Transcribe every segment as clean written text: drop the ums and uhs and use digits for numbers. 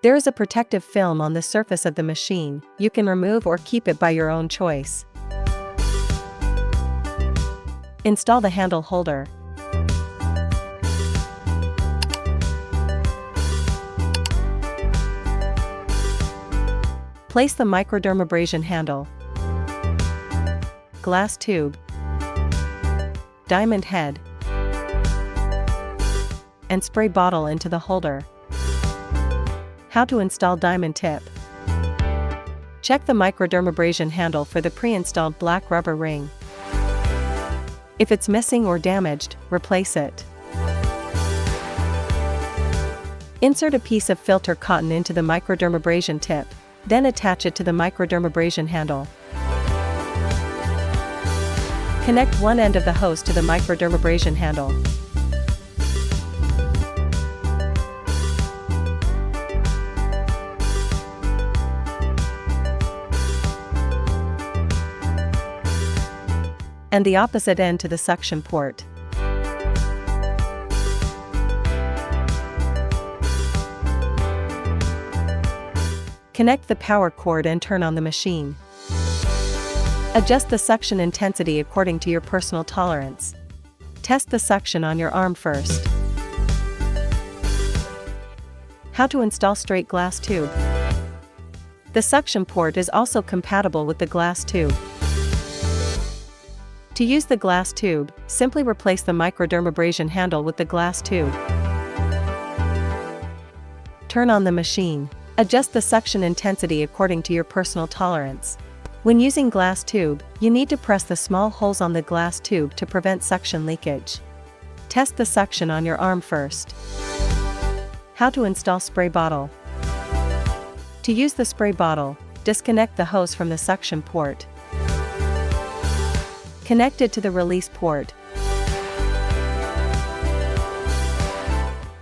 There is a protective film on the surface of the machine. You can remove or keep it by your own choice. Install the handle holder. Place the microdermabrasion handle, glass tube, diamond head, and spray bottle into the holder. How to install diamond tip. Check the microdermabrasion handle for the pre-installed black rubber ring. If it's missing or damaged, replace it. Insert a piece of filter cotton into the microdermabrasion tip, then attach it to the microdermabrasion handle. Connect one end of the hose to the microdermabrasion handle. And the opposite end to the suction port. Connect the power cord and turn on the machine. Adjust the suction intensity according to your personal tolerance. Test the suction on your arm first. How to install straight glass tube. The suction port is also compatible with the glass tube. To use the glass tube, simply replace the microdermabrasion handle with the glass tube. Turn on the machine. Adjust the suction intensity according to your personal tolerance. When using glass tube, you need to press the small holes on the glass tube to prevent suction leakage. Test the suction on your arm first. How to install spray bottle. To use the spray bottle, disconnect the hose from the suction port. Connect it to the release port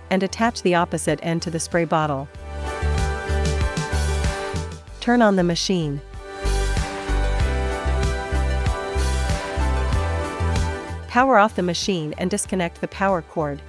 and attach the opposite end to the spray bottle. Turn on the machine. Power off the machine and disconnect the power cord.